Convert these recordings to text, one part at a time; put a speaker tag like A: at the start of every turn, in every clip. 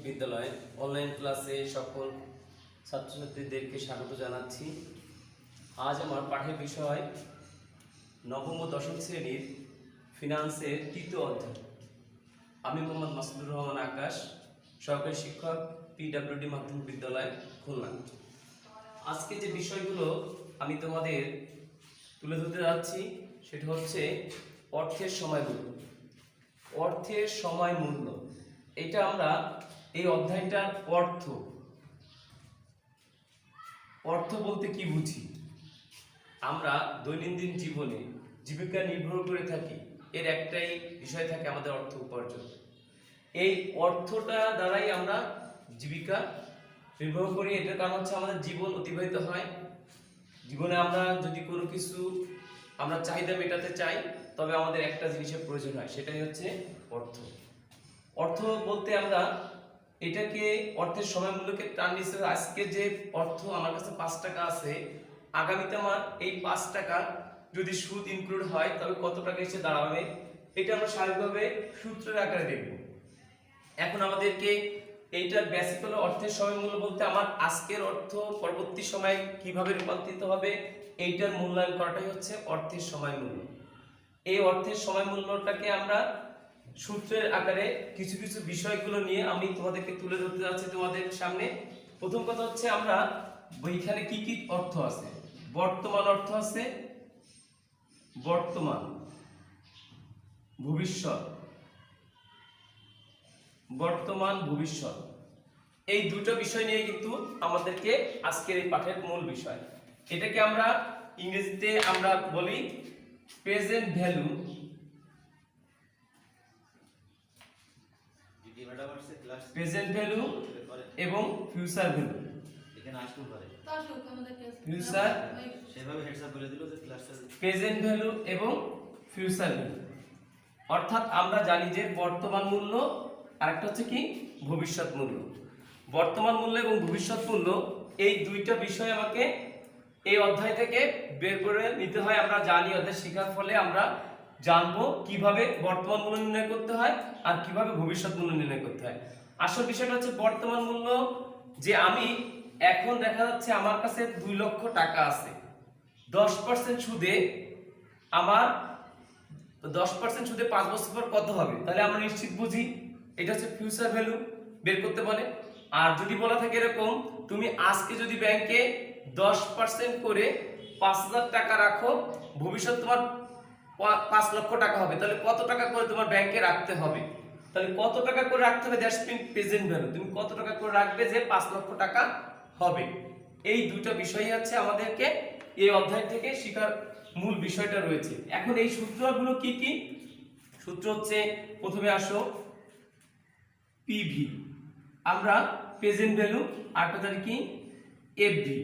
A: বিদ্যালয় অনলাইন ক্লাসে সকল ছাত্রছাত্রীদেরকে স্বাগত জানাচ্ছি। আজ আমার পাঠ্যের বিষয় নবম ও দশম শ্রেণীর ফিনান্সের তৃতীয় অধ্যায়। আমি মোহাম্মদ মাসুদুর রহমান আকাশ, সহকারী শিক্ষক, পিডব্লিউডি মাধ্যমিক বিদ্যালয় খুলনা। আজকে যে বিষয়গুলো আমি তোমাদের তুলে ধরতে যাচ্ছি সেটা হচ্ছে অর্থের সময় মূল্য। অর্থের সময় মূল্য, এটা আমরা এই অধ্যায়টার অর্থ বলতে কি বুঝি। আমরা দৈনন্দিন জীবনে জীবিকা নির্ভর করে থাকি, এর একটাই বিষয় থাকে আমাদের অর্থ উপার্জন। এই অর্থটা দ্বারাই আমরা জীবিকা নির্ভর করি। এটার কারণ হচ্ছে আমাদের জীবন অতিবাহিত হয়। জীবনে আমরা যদি কোনো কিছু আমরা চাহিদা মেটাতে চাই, তবে আমাদের একটা জিনিসের প্রয়োজন হয়, সেটাই হচ্ছে অর্থ। অর্থ বলতে আমরা এটাকে অর্থের সময় মূল্যকে টান দিচ্ছি। আজকে যে অর্থ আমার কাছে 5 টাকা আছে, আগামীতে আমার এই 5 টাকা যদি সুদ ইনক্লুড হয় তবে কত টাকা এসে দাঁড়াবে, এটা আমরা স্বাভাবিকভাবে সূত্রের আকারে দেখব। এখন আমাদেরকে এইটার বেসিক হলো অর্থের সময় মূল্য বলতে আমার আজকের অর্থ পরবর্তী সময়ে কিভাবে রূপান্তরিত হবে, এইটার মূল্যায়ন করাটাই হচ্ছে অর্থের সময় মূল্য। এই অর্থের সময় মূল্যটাকে আমরা সূত্রের আকারে কিছু কিছু বিষয়গুলো নিয়ে আমি তোমাদেরকে তুলে ধরতে যাচ্ছি তোমাদের সামনে। প্রথম কথা হচ্ছে আমরা এখানে কি কি অর্থ আছে। বর্তমান অর্থ আছে, বর্তমান, ভবিষ্যৎ, বর্তমান ভবিষ্যৎ, এই দুটো বিষয় নিয়ে কিন্তু আমাদেরকে আজকের এই পাঠের মূল বিষয়। এটাকে আমরা ইংরেজিতে আমরা বলি প্রেজেন্ট ভ্যালু এবং future value. Future present value এবং ফিউচার ভ্যালু, অর্থাৎ আমরা জানি যে বর্তমান মূল্য আর একটা হচ্ছে কি ভবিষ্যৎ মূল্য। বর্তমান মূল্য এবং ভবিষ্যৎ মূল্য এই দুইটা বিষয় আমাকে এই অধ্যায় থেকে বের করে নিতে হয়। আমরা জানি অধ্যায় শেখার ফলে আমরা জানবো কিভাবে বর্তমান মূল্য নির্ণয় করতে হয় আর কিভাবে ভবিষ্যৎ মূল্য নির্ণয় করতে হয়। আসল বিষয়টা হচ্ছে বর্তমান মূল্য, যে আমি এখন দেখা যাচ্ছে আমার কাছে 2 লক্ষ টাকা আছে, 10% সুদে আমার 10% সুদে 5 বছর পর কত হবে, তাহলে আমরা নিশ্চিত বুঝি এটা হচ্ছে ফিউচার ভ্যালু বের করতে পারে। আর যদি বলা থাকে এরকম, তুমি আজকে যদি ব্যাংকে 10% করে 5000 টাকা রাখো, ভবিষ্যৎ তোমার 5 লক্ষ টাকা হবে, তাহলে কত টাকা করে তোমার ব্যাংকে রাখতে হবে, তাহলে কত টাকা করে রাখতে হবে, দ্যাটস মিন প্রেজেন্ট ভ্যালু। তুমি কত টাকা করে রাখবে যে 5 লক্ষ টাকা হবে। এই দুটো বিষয়ই আছে আমাদেরকে এই অধ্যায় থেকে শেখার মূল বিষয়টা রয়েছে। এখন এই সূত্রগুলো কি কি সূত্র হচ্ছে, প্রথমে আসো পিভি, আমরা প্রেজেন্ট ভ্যালু, আরটা জানি কি এফভি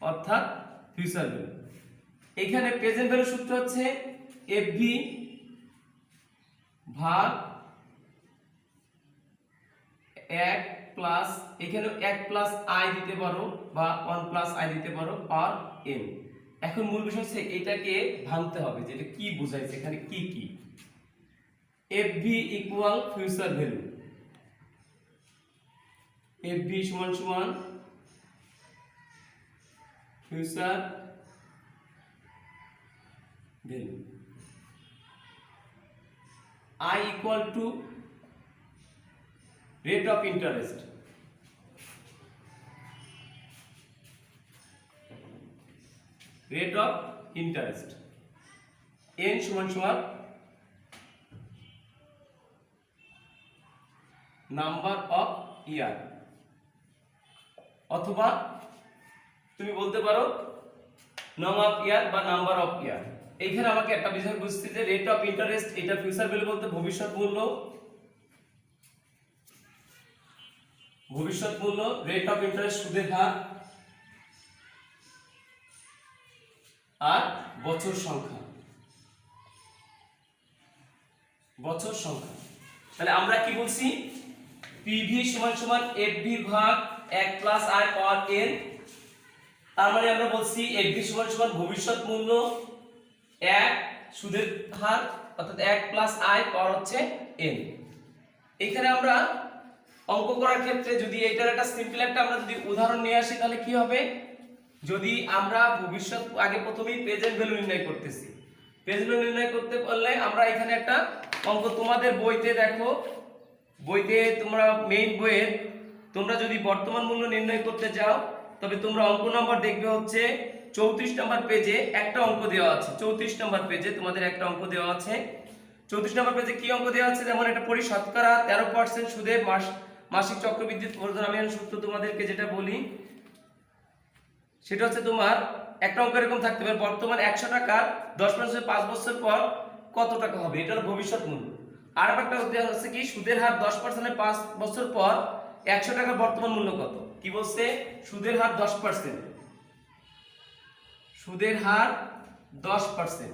A: অর্থাৎ ফিউচার ভ্যালু। এখানে প্রেজেন্ট ভ্যালু সূত্র হচ্ছে এফভি ভাগ 1 প্লাস, এখানে 1 প্লাস আই দিতে পারো বা 1 প্লাস আই দিতে পারো আর এন। এখন মূল বিষয় হচ্ছে এটাকে ভাঙতে হবে যে এটা কি বোঝাইছে, এখানে কি কি। FV equal future value, FV সমান সমান future value. I equal to rate of interest, rate of interest, n সমান সমান নাম্বার অফ ইয়ার, অথবা তুমি বলতে পারো নং অফ ইয়ার বা নাম্বার অফ ইয়ার। এইখানে আমাকে একটা বিষয় বুঝতে যে রেট অফ ইন্টারেস্ট এটা ফিউচার ভ্যালু বলতে ভবিষ্যৎ মূল্য, ভবিষ্যৎ মূল্য, রেট অফ ইন্টারেস্ট সুদের হার, আর বছর সংখ্যা, বছর সংখ্যা। তাহলে আমরা কি বলছি, পিভি সমান সমান এফভি ভাগ 1 প্লাস আই পাওয়ার এন। তার মানে আমরা বলছি এফভি সমান সমান ভবিষ্যৎ মূল্য 1 সুদের হার অর্থাৎ 1 প্লাস আই পাওয়ার হচ্ছে n। এখানে আমরা অঙ্ক করার ক্ষেত্রে যদি এটার একটা সিম্পল একটা আমরা যদি উদাহরণ নিয়ে আসি তাহলে কি হবে, যদি আমরা ভবিষ্যৎ আগে প্রথমেই প্রেজেন্ট ভ্যালু নির্ণয় করতেছি, প্রেজেন্ট ভ্যালু নির্ণয় করতে পারলে আমরা এখানে একটা অঙ্ক তোমাদের বইতে দেখো, বইতে তোমরা মেইন বইয়ে তোমরা যদি বর্তমান মূল্য নির্ণয় করতে যাও তবে তোমরা অঙ্ক নাম্বার দেখবে হচ্ছে 34 নম্বর পেজে একটা অঙ্ক দেওয়া আছে। 34 নম্বর পেজে তোমাদের একটা অঙ্ক দেওয়া আছে। 34 নম্বর পেজে কি অঙ্ক দেওয়া আছে, যেমন এটা পড়ি, শতকরা 13% সুদে মাসিক চক্রবৃদ্ধি প্রয়োজন। আমি সূত্র তোমাদেরকে যেটা বলি সেটা হচ্ছে তোমার একটা অঙ্ক এরকম থাকতে পারে, বর্তমান 100 টাকা 10% 5 বছর পর কত টাকা হবে, এটা হলো ভবিষ্যৎ মূল্য। আর একটা দেওয়া হচ্ছে কি, সুদের হার 10% 5 বছর পর 100 টাকার বর্তমান মূল্য কত। কি বলছে, সুদের হার 10%, সুদের হার 10%,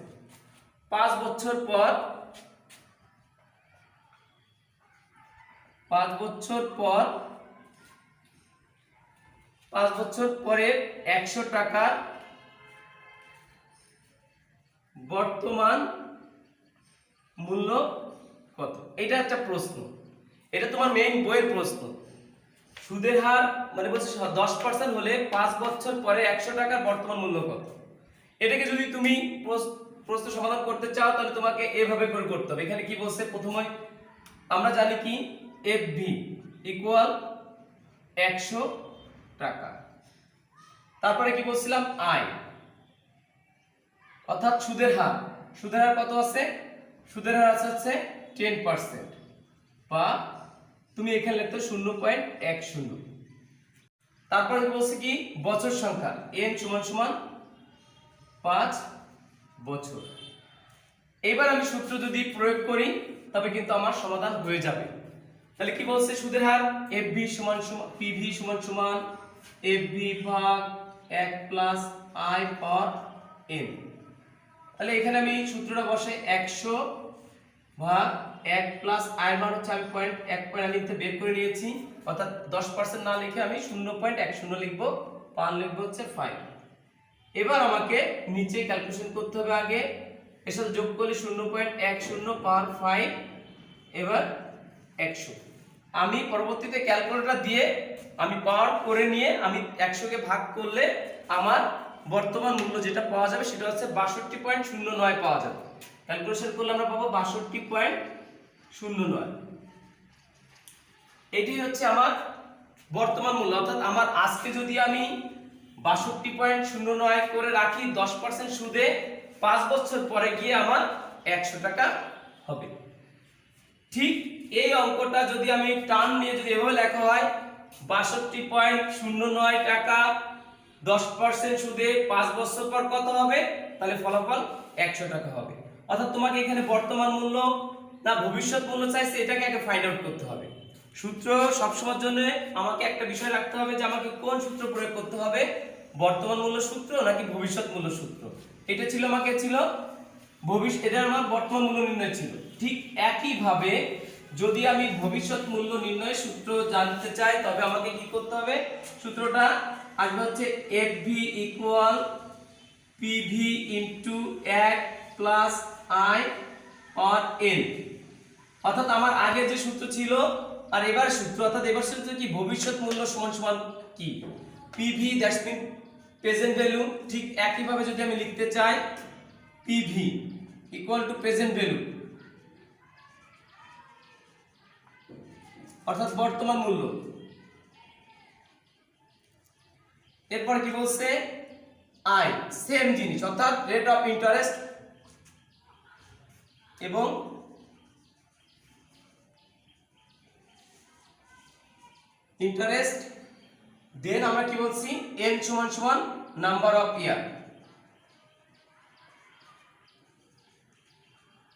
A: 5 বছর পর, 5 বছর পর, 5 বছর পরে 100 টাকার বর্তমান মূল্য কত। এটা একটা প্রশ্ন, এটা তোমার মেইন বইয়ের প্রশ্ন। সুদের হার মানে বলছে 10% হলে 5 বছর পরে 100 টাকার বর্তমান মূল্য কত। এটাকে যদি তুমি প্রশ্ন সমাধান করতে চাও তাহলে তোমাকে এভাবে করে করতে হবে। এখানে কি বলছে, প্রথমে আমরা জানি কি FV ইকুয়াল 100 টাকা, তারপরে কি বলছিলাম আয় অর্থাৎ সুদের হার, সুদের হার কত আছে, সুদের হার আছে 10%, বা তুমি এখানে লিখতে 0.10। তারপরে বলছে কি বছর সংখ্যা n = 5 বছর। এবার আমি সূত্র যদি প্রয়োগ করি তবে কিন্তু আমার সমাধান হয়ে যাবে। তাহলে কি বলছে, সুদের হার FV = PV = FV ভাগ 1 প্লাস I পাওয়ার n। তাহলে এখানে আমি সূত্রটা বসে 100 ভাগ 1 প্লাস I মান হচ্ছে আমি 0.1 আমি বের করে নিয়েছি, অর্থাৎ 10% না লিখে আমি 0.10 লিখব, পান লিখব হচ্ছে 5। এবার আমাকে নিচে ক্যালকুলেশন করতে হবে, আগে এর সাথে যোগ করলে 0.10 পাওয়ার 5, এবার 100। আমি পরবর্তীতে ক্যালকুলেটর দিয়ে আমি পাওয়ার করে নিয়ে আমি 100 কে ভাগ করলে আমার বর্তমান মূল্য যেটা পাওয়া যাবে সেটা হচ্ছে 62.09 পাওয়া যাবে। ক্যালকুলেশন করলে আমরা পাবো 62.09। এটাই হচ্ছে আমার বর্তমান মূল্য, অর্থাৎ আমার আজকে যদি আমি 62.09 করে রাখি 10% সুদে 5 বছর পরে গিয়ে আমার 100 টাকা হবে। ঠিক এই অঙ্কটা যদি আমি টার্ম নিয়ে যদি এভাবে লেখা হয় 62.09 টাকা 10% সুদে 5 বছর পর কত হবে, তাহলে ফলাফল 100 টাকা হবে। অর্থাৎ তোমাকে এখানে বর্তমান মূল্য না ভবিষ্যৎ মূল্য চাইছে, এটাকে আগে ফাইন্ড আউট করতে হবে। সূত্র সবসময়ের জন্য আমাকে একটা বিষয় রাখতে হবে যে আমাকে কোন সূত্র প্রয়োগ করতে হবে, বর্তমান মূল্য সূত্র নাকি ভবিষ্যৎ মূল্য সূত্র। এটা ছিল আমাকে ছিল এটা আমার বর্তমান মূল্য নির্ণয় ছিল। ঠিক একই ভাবে যদি আমি ভবিষ্যৎ মূল্য নির্ণয়ের সূত্র জানতে চাই তবে আমাকে কি করতে হবে, সূত্রটা আসবে হচ্ছে FV equal PV into 1 plus I power n। অর্থাৎ আমার আগে যে সূত্র ছিল আর এবার সূত্র, অর্থাৎ এবার সূত্র কি ভবিষ্যৎ মূল্য সমান কি PV, that's mean present value. ঠিক একই ভাবে যদি আমি লিখতে চাই PV equal to present value অর্থাৎ বর্তমান মূল্য। এরপর কি বলছে I, সেম জিনিস, অর্থাৎ রেট অফ ইন্টারেস্ট এবং ইন্টারেস্ট। দেন আমরা কি বলছি n = number of year,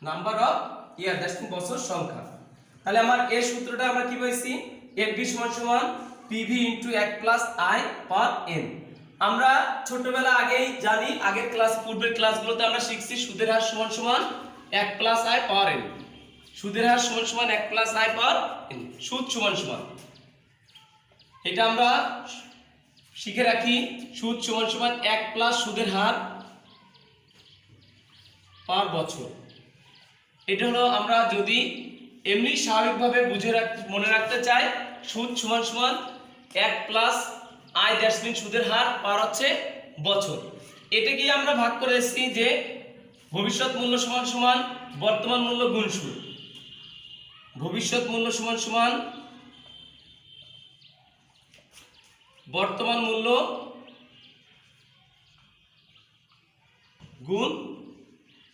A: number of year that's mean বছর সংখ্যা। তাহলে আমার এই সূত্রটা আমরা কি বলছি, FV = PV * 1 plus I power n। আমরা ছোটবেলা আগেই জানি, আগের ক্লাস পূর্বের ক্লাসগুলোতে আমরা শিখছি সুদের হার = 1 প্লাস I পাওয়ার n। সুদের হার = 1 প্লাস I পাওয়ার n, সুদ = এটা আমরা শিখে রাখি, সুদ = 1 প্লাস সুদের হার পার বছর। এটা হলো আমরা যদি এমনি স্বাভাবিকভাবে মনে রাখতে চাই সুদ সমান সমান 1 প্লাস আই দ্যাটস মিন সুদের হার পাওয়ার হচ্ছে বছর। এটাকে আমরা ভাগ করে এসেছি যে ভবিষ্যৎ মূল্য সমান সমান বর্তমান মূল্য গুণ সুদ। ভবিষ্যৎ মূল্য সমান সমান বর্তমান মূল্য গুণ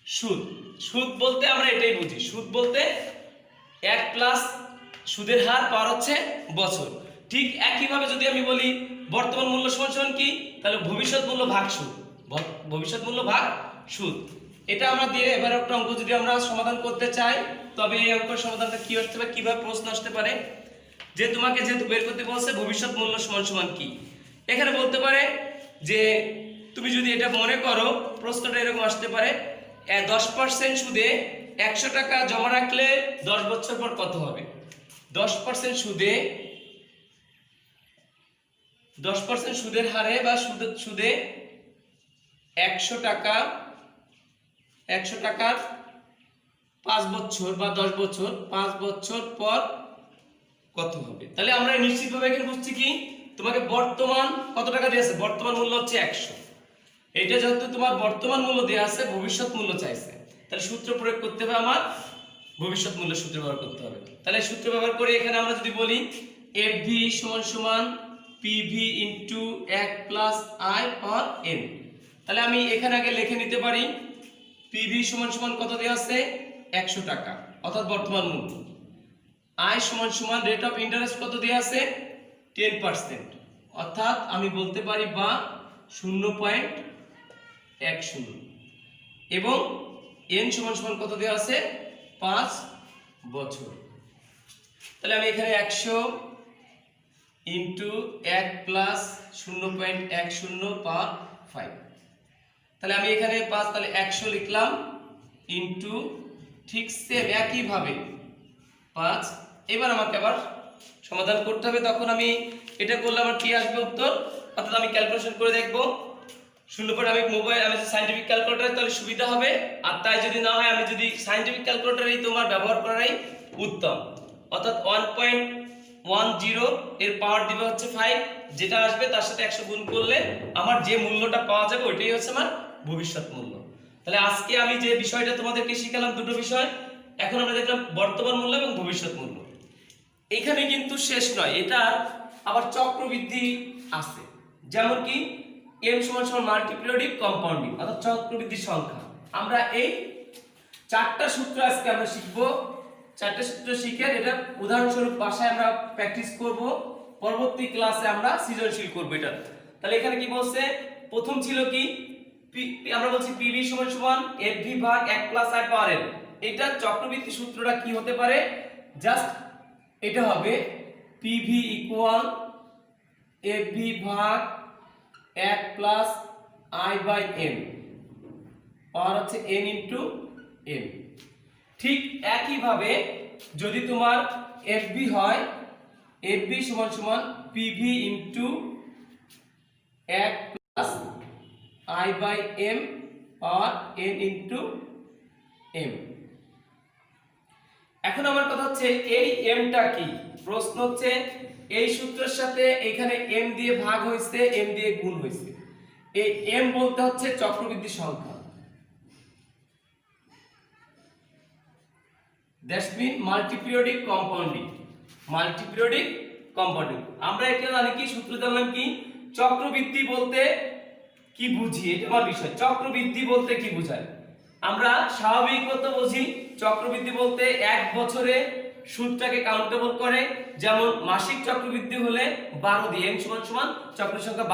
A: সুদ। সুদ বলতে আমরা এটাই বুঝি, সুদ বলতে 1 প্লাস সুদের হার পাওয়ার হচ্ছে বছর। ঠিক একইভাবে যদি আমি বলি বর্তমান মূল্য সমান সমান কি, তাহলে ভবিষ্যৎ মূল্য ভাগ সুদ, ভবিষ্যৎ মূল্য ভাগ সুদ। এটা আমরা দিয়ে এবার একটা অঙ্ক যদি আমরা সমাধান করতে চাই, তবে এই অঙ্কের সমাধানটা কি আসতে পারে, কিভাবে প্রশ্ন আসতে পারে, যে তোমাকে যেহেতু বের করতে বলছে ভবিষ্যৎ মূল্য সমান সমান কি, এখানে বলতে পারে যে তুমি যদি এটা মনে করো প্রশ্নটা এরকম আসতে পারে 10% সুদে 100 টাকা জমা রাখলে 10 বছর পর কত হবে। 10% সুদে 10% সুদের হারে বা সুদে 100 টাকার 5 বছর বা 10 বছর, 5 বছর পর কত হবে। তাহলে আমরা নিশ্চিতভাবে এখানে বুঝছি কি, তোমাকে বর্তমান কত টাকা দেয়া আছে, বর্তমান মূল্য হচ্ছে 100। এটা যেহেতু তোমার বর্তমান মূল্য দেয়া আছে, ভবিষ্যৎ মূল্য চাইছে, তাহলে সূত্র প্রয়োগ করতে হবে, আমার ভবিষ্যৎ মূল্য সূত্র ব্যবহার করতে হবে। তাহলে সূত্র ব্যবহার করে এখানে আমরা যদি বলি FV সমান সমান PV into 1 plus I power n, তাহলে আমি এখানে আগে লিখে নিতে পারি PV সমান সমান কত দেয়া আছে 100 টাকা অর্থাৎ বর্তমান মূল্য, I সমান সমান রেট অফ ইন্টারেস্ট কত দেয়া আছে 10%, অর্থাৎ আমি বলতে পারি বা 0.10, এবং n সমান সমান কত দেওয়া আছে 5 বছর। তাহলে আমি এখানে 100 ইনটু 1 প্লাস 0.10 পাওয়ার 5, তাহলে আমি এখানে 5, তাহলে 100 লিখলাম ইনটু ঠিক সেম একইভাবে 5। এবার আমাকে আবার সমাধান করতে হবে, তখন আমি এটা করলে আমার কি আসবে উত্তর, অর্থাৎ আমি ক্যালকুলেশন করে দেখব। 0 আমি সাইন্টিফিক ক্যালকুলেটর তাহলে সুবিধা হবে, আর তাই যদি না হয় আমি যদি সাইন্টিফিক ক্যালকুলেটরই তোমার ব্যবহার করাই উত্তম, অর্থাৎ 1.10 এর পাওয়ার দিবে হচ্ছে 5, যেটা আসবে তার সাথে 100 গুণ করলে আমার যে মূল্যটা পাওয়া যাবে ওইটাই হচ্ছে আমার ভবিষ্যৎ মূল্য। তাহলে আজকে আমি যে বিষয়টা তোমাদেরকে শিখালাম, দুটো বিষয়, এখন আমরা দেখলাম বর্তমান মূল্য এবং ভবিষ্যৎ মূল্য। এখানে কিন্তু শেষ নয়, এটা আবার চক্রবৃদ্ধি আছে, যেমন কি m সমান সমান মাল্টিপিরিয়ডিক কম্পাউন্ডিং অর্থাৎ চক্রবৃদ্ধি সংখ্যা। আমরা এই 4টা সূত্র আজকে আমরা শিখব, 4টা সূত্র শিখে এটা উদাহরণস্বরূপ বাসায় আমরা প্র্যাকটিস করব, পরবর্তী ক্লাসে আমরা সৃজনশীল করব এটা। তাহলে এখানে কি বলছে, প্রথম ছিল কি আমরা বলছি PV সমান সমান FV ভাগ 1 প্লাস I পাওয়ার n, এটা চক্রবৃদ্ধি সূত্রটা কি হতে পারে, জাস্ট এটা হবে PV ইকুয়াল FV ভাগ 1 প্লাস I বাই m পাওয়ার হচ্ছে n ইনটু m। ঠিক একইভাবে যদি তোমার FB হয়, FB সমান সমান PV into 1 plus I by m power n into m। এখন আমার কথা হচ্ছে এই mটা কি, প্রশ্ন হচ্ছে এই সূত্রের সাথে এখানে m দিয়ে ভাগ হয়েছে, m দিয়ে গুণ হয়েছে, এই m বলতে হচ্ছে চক্রবৃদ্ধি সংখ্যা, দ্যাটস মিন মাল্টিপিরিয়ডিক কম্পাউন্ডিং, মাল্টিপিরিয়ডিক কম্পাউন্ডিং। আমরা এটা জানি কি, সূত্র জানলাম কি, চক্রবৃদ্ধি বলতে কি বুঝি, এটা আমার বিষয়। চক্রবৃদ্ধি বলতে কি বোঝায়, আমরা স্বাভাবিকত বুঝি চক্রবৃদ্ধি বলতে 1 বছরে সুদটাকে কাউন্টেবল করে, যেমন মাসিক চক্রবৃদ্ধি হলে 12 দিয়ে n সমান সমান চক্র সংখ্যা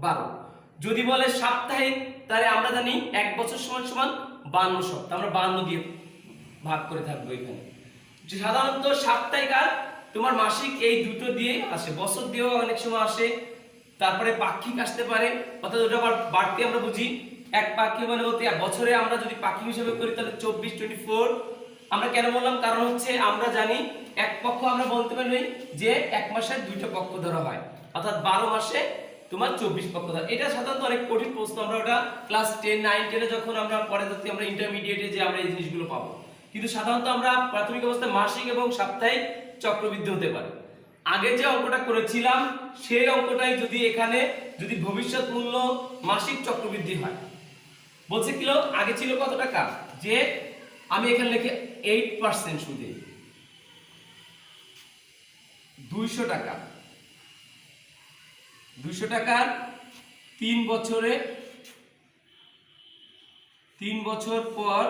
A: 12। যদি বলে সাপ্তাহিক, তাহলে আমরা জানি 1 বছর সমান সমান 52 সপ্তাহ, আমরা 52 দিয়ে ভাগ করে থাকবো এখানে। যে সাধারণত সাপ্তাহিক আর তোমার মাসিক এই দুটো দিয়ে আসে, বছর দিয়েও অনেক সময় আসে, তারপরে পাক্ষিক আসতে পারে, অর্থাৎ ওটা আবার বাড়তি আমরা বুঝি। এক পাক্ষিক মানে বলতে বছরে আমরা যদি পাক্ষিক হিসেবে করি তাহলে 24 আমরা কেন বললাম, কারণ হচ্ছে আমরা জানি এক পক্ষ আমরা বলতে পারি যে এক মাসে 2টা পক্ষ ধরা হয়, অর্থাৎ 12 মাসে তোমার 24 পক্ষ ধরা। এটা সাধারণত অনেক কঠিন প্রশ্ন, আমরা ওটা ক্লাস 10, 9, 10 যখন আমরা পরে যাচ্ছি, আমরা ইন্টারমিডিয়েটে যে আমরা এই জিনিসগুলো পাবো, কিন্তু সাধারণত আমরা প্রাথমিক অবস্থায় মাসিক এবং সাপ্তাহিক চক্রবৃদ্ধি হতে পারে। আগে যে অঙ্কটা করেছিলাম সেই অঙ্কটাই যদি এখানে যদি ভবিষ্যৎ মূল্য মাসিক চক্রবৃদ্ধি হয়, বলছে কিলো আগে ছিল কত টাকা, যে আমি এখানে লিখে 8% সুদে 200 টাকা, 200 টাকার 3 বছরে 3 বছর পর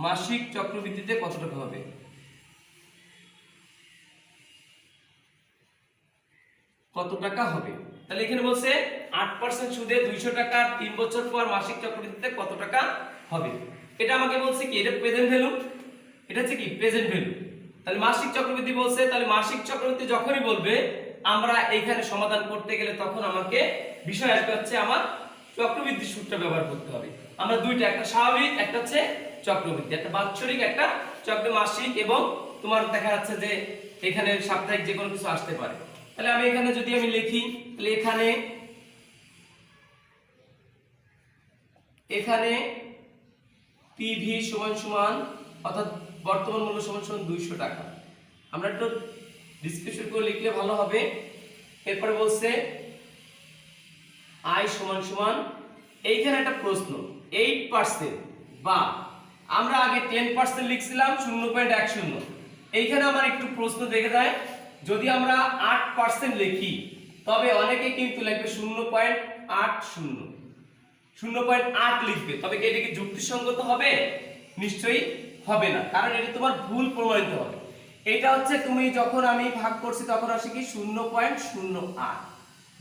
A: মাসিক চক্রবৃদ্ধিতে কত টাকা হবে? কত টাকা হবে? তাহলে এখানে বলছে 8% সুদে 200 টাকা 3 বছর পর মাসিক চক্রবৃদ্ধিতে কত টাকা হবে। এটা আমাকে বলছে কি, এটা প্রেজেন্ট ভ্যালু, এটা হচ্ছে কি প্রেজেন্ট ভ্যালু। তাহলে মাসিক চক্রবৃদ্ধি বলছে, তাহলে মাসিক চক্রবৃদ্ধি যখনই বলবে আমরা এইখানে সমাধান করতে গেলে তখন আমাকে বিষয় আসবে হচ্ছে আমার চক্রবৃদ্ধি সূত্র ব্যবহার করতে হবে। আমরা দুইটা, একটা স্বাভাবিক, একটা হচ্ছে চক্রবৃদ্ধি, একটা বাৎসরিক, একটা চক্র মাসিক, এবং তোমার দেখা যাচ্ছে যে এখানে সাপ্তাহিক যে কোনো কিছু আসতে পারে। তাহলে আমি এখানে যদি আমি লিখি, তাহলে এখানে পিভি সমান সমান অর্থাৎ বর্তমান মূল্য সমান সমান 200 টাকা। আমরা একটু ডিসক্রিপশন করে লিখলে ভালো হবে। এরপরে বলছে আই সমান সমান, এইখানে একটা প্রশ্ন 8% বা আমরা আগে 10% লিখছিলাম 0.10, এইখানে আমার একটু প্রশ্ন দেখে দেয়, যদি আমরা 8% লিখি তবে অনেকে কিন্তু লিখবে 0.80, 0.8 লিখবে, তবে কি এটা কি যুক্তিসঙ্গত হবে? নিশ্চয়ই হবে না, কারণ এটা তোমার ভুল প্রমাণিত হবে। এটা হচ্ছে তুমি যখন আমি ভাগ করছি তখন আসে কি 0.08,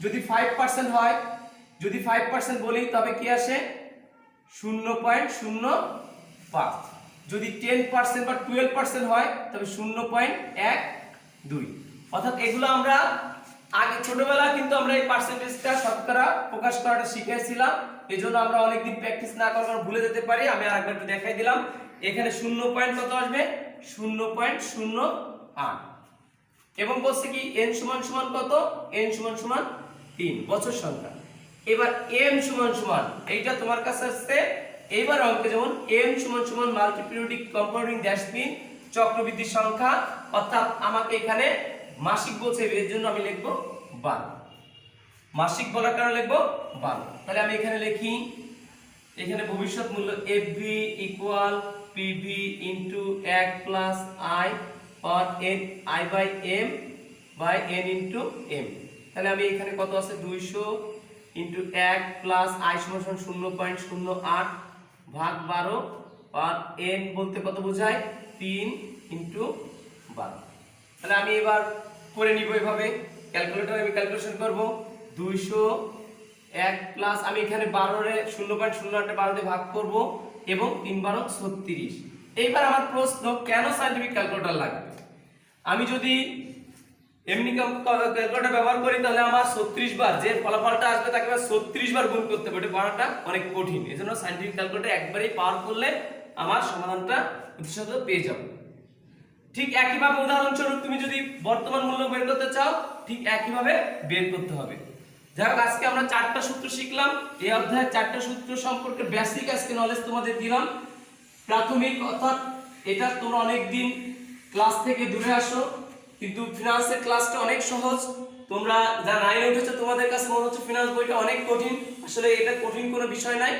A: যদি 5% হয়, যদি 5% বলি তবে কি আসে 0.05, যদি 10% বা 12% হয় তবে 0.12। অর্থাৎ এগুলো আমরা আগে ছোটবেলা কিন্তু আমরা এই পার্সেন্টেজটা শতকরা প্রকাশ করাটা শিখেছিলাম, এজন্য আমরা অনেকদিন প্র্যাকটিস না করার কারণে ভুলে যেতে পারি। আমি আরেকবার একটু দেখাই দিলাম, এখানে 0 পয়েন্ট কত আসবে 0.08, এবং বলছে কি n সমান সমান কত, n সমান সমান 3 বছর সংখ্যা। এবার m সমান সমান, এইটা তোমার কাছে আসছে এইবার অঙ্কে যেমন m সমান সমান মাল্টিপিরিয়ডিক কম্পাউন্ডিং ড্যাশ মিন চক্রবৃদ্ধির সংখ্যা, অর্থাৎ আমাকে এখানে মাসিক বলছে এর জন্য আমি লিখব 12, মাসিক বলার কারণে লিখব 12। তাহলে আমি এখানে লিখি, এখানে ভবিষ্যৎ মূল্য FV equal PV into 1 plus I power n I by m by n into m। তাহলে আমি এখানে কত আছে 200 ইনটু 1 প্লাস I সমান সমান 0.08 ভাগ 12 পাওয়ার n বলতে কত বোঝায় 3 ইনটু 12। তাহলে আমি এবার করে নিব এভাবে, ক্যালকুলেটরে আমি ক্যালকুলেশন করব 200 1 প্লাস আমি এখানে 12 রে 0.08 12 দিয়ে ভাগ করব এবং 3 12 36। এইবার আমার প্রশ্ন, কেন সায়েন্টিফিক ক্যালকুলেটর লাগবে? আমি যদি এমনি ক্যালকুলেটর ব্যবহার করি তাহলে আমার 36 বার যে ফলাফলটা আসবে তাকে 36 বার গুণ করতে হবে, এটা বানাটা অনেক কঠিন। এজন্য সায়েন্টিফিক ক্যালকুলেটর একবারই পাওয়ার করলে আমার সমাধানটা প্রতিশত পেয়ে যাব। ঠিক একইভাবে উদাহরণস্বরূপ তুমি যদি বর্তমান মূল্য বের করতে চাও ঠিক একইভাবে বের করতে হবে। যাই হোক, আজকে আমরা 4টা সূত্র শিখলাম। এই অধ্যায়ে 4টা সূত্র সম্পর্কে বেসিক আজকে নলেজ তোমাদের দিলাম, প্রাথমিক, অর্থাৎ এটা তোমরা অনেক দিন ক্লাস থেকে দূরে আসো, কিন্তু ফিনান্সের ক্লাসটা অনেক সহজ। তোমরা যা 9 উঠেছো তোমাদের কাছে মনে হচ্ছে ফিনান্স বইটা অনেক কঠিন, আসলে এটা কঠিন কোনো বিষয় নাই।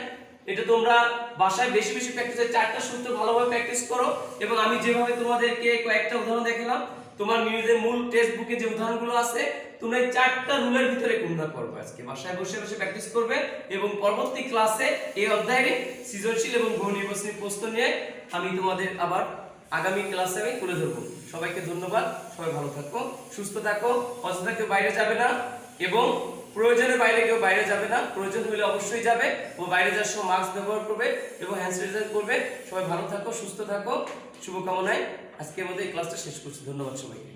A: এটা তোমরা বাসায় বেশি বেশি প্র্যাকটিস, 4টা সূত্র ভালোভাবে প্র্যাকটিস করো, এবং আমি যেভাবে তোমাদেরকে কয়েকটা উদাহরণ দেখালাম, তোমার নিজেদের মূল টেক্সট বুকে যে উদাহরণগুলো আছে তোমরা এই 4টা রুলের ভিতরে কোনটা করবে আজকে বাসায় বসে বসে প্র্যাকটিস করবে, এবং পরবর্তী ক্লাসে এই অধ্যায়ের সৃজনশীল এবং বহু নির্বাচনী প্রশ্ন নিয়ে আমি তোমাদের আবার আগামী ক্লাসে আমি তুলে ধরবো। সবাইকে ধন্যবাদ, সবাই ভালো থাকো, সুস্থ থাকো, অযথা কেউ বাইরে যাবে না, এবং প্রয়োজনের বাইরে কেউ বাইরে যাবে না, প্রয়োজন হলে অবশ্যই যাবে, ও বাইরে যাওয়ার সময় মাস্ক ব্যবহার করবে এবং হ্যান্ড স্যানিটাইজার করবে। সবাই ভালো থাকো, সুস্থ থাকো, শুভকামনায় আজকের মধ্যে এই ক্লাসটা শেষ করছি। ধন্যবাদ সবাইকে।